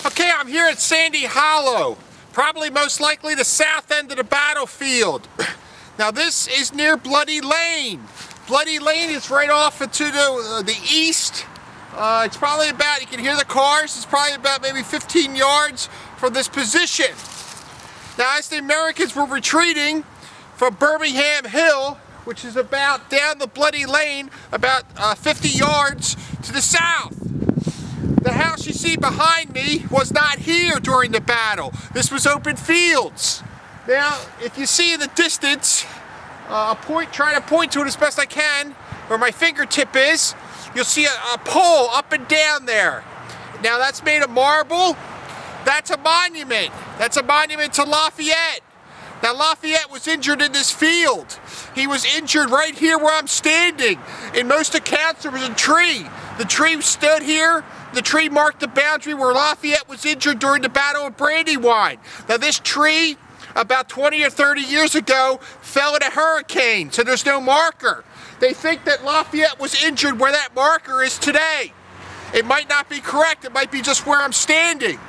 Okay, I'm here at Sandy Hollow, probably most likely the south end of the battlefield. Now this is near Bloody Lane. Bloody Lane is right off to the east. It's probably about, you can hear the cars, it's probably about maybe 15 yards from this position. Now as the Americans were retreating from Birmingham Hill, which is about down the Bloody Lane, about 50 yards to the south. The house you see behind me was not here during the battle. This was open fields. Now, if you see in the distance, try to point to it as best I can, where my fingertip is, you'll see a pole up and down there. Now that's made of marble. That's a monument. That's a monument to Lafayette. Now Lafayette was injured in this field. He was injured right here where I'm standing. In most accounts there was a tree. The tree stood here. The tree marked the boundary where Lafayette was injured during the Battle of Brandywine. Now this tree, about 20 or 30 years ago, fell in a hurricane, so there's no marker. They think that Lafayette was injured where that marker is today. It might not be correct, it might be just where I'm standing.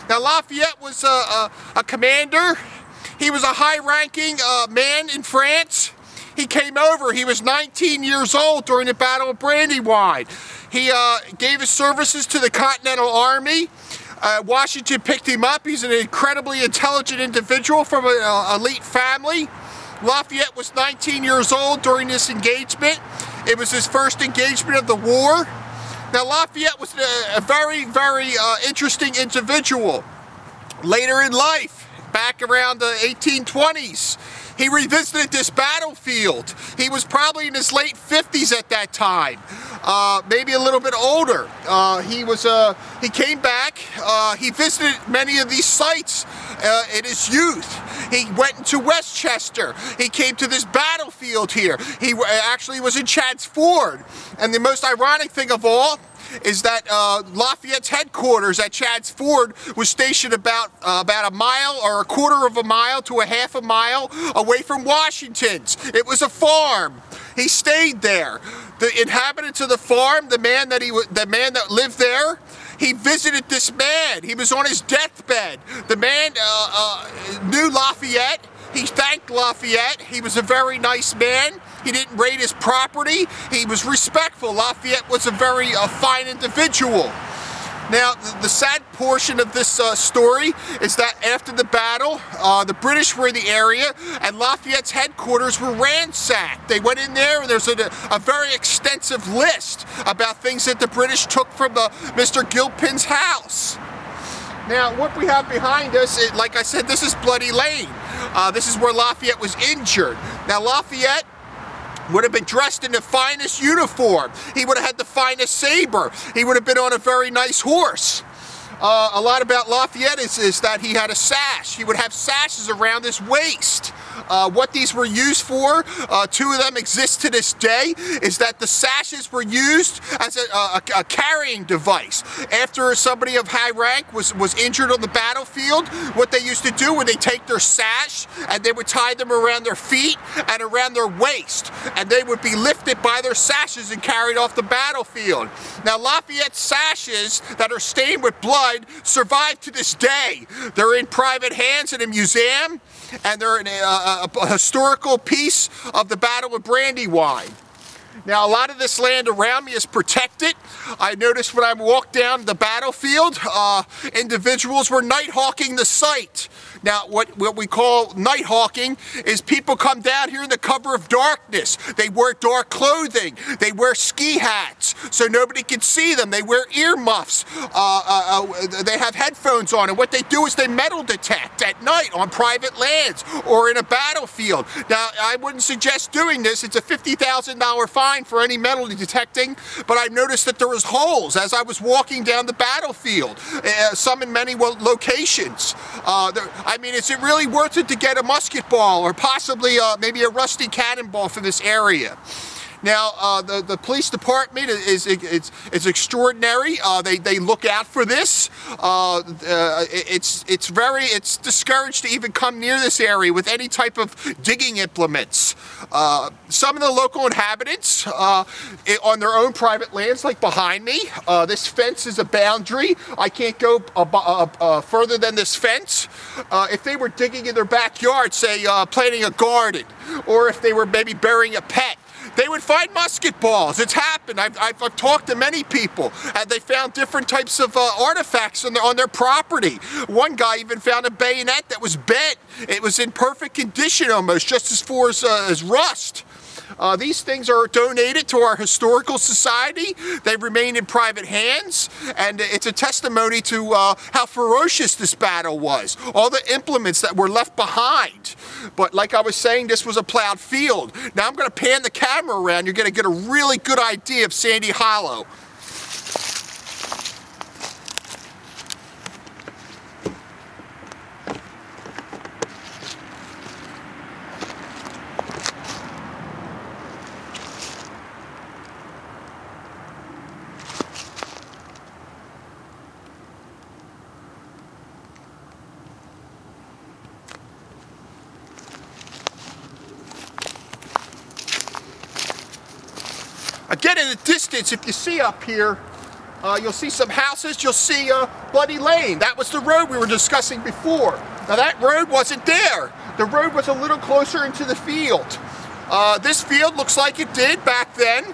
Now Lafayette was a commander. He was a high-ranking man in France. He came over, he was 19 years old during the Battle of Brandywine. He gave his services to the Continental Army. Washington picked him up. He's an incredibly intelligent individual from an elite family. Lafayette was 19 years old during this engagement. It was his first engagement of the war. Now Lafayette was a very, very interesting individual. Later in life, back around the 1820s, he revisited this battlefield. He was probably in his late 50s at that time, maybe a little bit older. He came back. He visited many of these sites in his youth. He went into Westchester. He came to this battlefield here. He actually was in Chadds Ford. And the most ironic thing of all is that Lafayette's headquarters at Chadds Ford was stationed about a mile or a quarter of a mile to a half a mile away from Washington's. It was a farm. He stayed there. The inhabitants of the farm, the man that lived there, he visited this man. He was on his deathbed. The man knew Lafayette. He thanked Lafayette. He was a very nice man. He didn't raid his property. He was respectful. Lafayette was a very fine individual. Now, the sad portion of this story is that after the battle, the British were in the area and Lafayette's headquarters were ransacked. They went in there and there's a very extensive list about things that the British took from Mr. Gilpin's house. Now, what we have behind us, like I said, this is Bloody Lane. This is where Lafayette was injured. Now, Lafayette would have been dressed in the finest uniform. He would have had the finest saber. He would have been on a very nice horse. A lot about Lafayette is that he had a sash. He would have sashes around his waist. What these were used for, two of them exist to this day, is that the sashes were used as a carrying device. After somebody of high rank was injured on the battlefield, what they used to do when they take their sash and they would tie them around their feet and around their waist, and they would be lifted by their sashes and carried off the battlefield. Now Lafayette's sashes that are stained with blood survive to this day. They're in private hands in a museum, and they're a historical piece of the Battle of Brandywine. Now, a lot of this land around me is protected. I noticed when I walked down the battlefield, individuals were night hawking the site. Now, what we call night hawking is people come down here in the cover of darkness. They wear dark clothing. They wear ski hats so nobody can see them. They wear earmuffs. They have headphones on, and what they do is they metal detect at night on private lands or in a battlefield. Now, I wouldn't suggest doing this. It's a $50,000 fine for any metal detecting, but I noticed that there was holes as I was walking down the battlefield, some in many locations. I mean, is it really worth it to get a musket ball or possibly maybe a rusty cannonball for this area? Now, the police department is extraordinary. They look out for this. It's discouraged to even come near this area with any type of digging implements. Some of the local inhabitants on their own private lands, like behind me, this fence is a boundary. I can't go further than this fence. If they were digging in their backyard, say planting a garden, or if they were maybe burying a pet, they would find musket balls. It's happened. I've talked to many people, and they found different types of artifacts on their property. One guy even found a bayonet that was bent. It was in perfect condition almost, just as far as rust. These things are donated to our historical society. They remain in private hands, and it's a testimony to how ferocious this battle was. All the implements that were left behind. But like I was saying, this was a plowed field. Now I'm going to pan the camera around. You're going to get a really good idea of Sandy Hollow. Again, in the distance, if you see up here, you'll see some houses, you'll see Bloody Lane. That was the road we were discussing before. Now that road wasn't there. The road was a little closer into the field. This field looks like it did back then.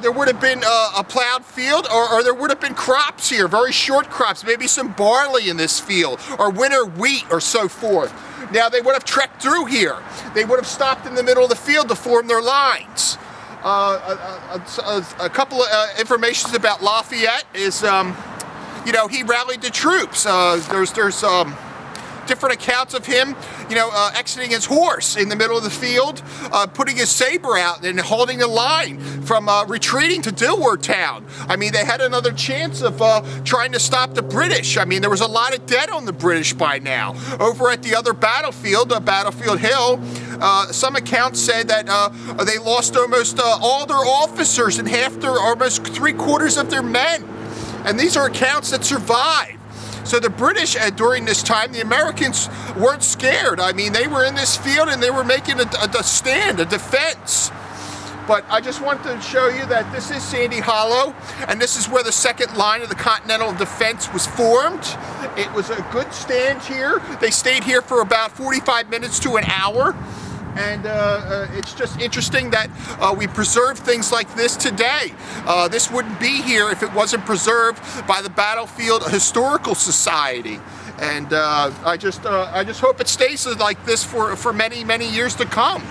There would have been a plowed field, or there would have been crops here, very short crops, maybe some barley in this field, or winter wheat or so forth. Now they would have trekked through here. They would have stopped in the middle of the field to form their lines. A couple of informations about Lafayette is, you know, he rallied the troops. There's different accounts of him, you know, exiting his horse in the middle of the field, putting his saber out and holding the line from retreating to Dilworth Town. I mean, they had another chance of trying to stop the British. I mean, there was a lot of dead on the British by now. Over at the other battlefield, Battlefield Hill, some accounts said that they lost almost all their officers and almost 3/4 of their men. And these are accounts that survived. So the British, during this time, the Americans weren't scared. I mean, they were in this field and they were making a stand, a defense. But I just wanted to show you that this is Sandy Hollow, and this is where the second line of the Continental Defense was formed. It was a good stand here. They stayed here for about 45 minutes to an hour. And it's just interesting that we preserve things like this today. This wouldn't be here if it wasn't preserved by the Battlefield Historical Society. And I just hope it stays like this for many, many years to come.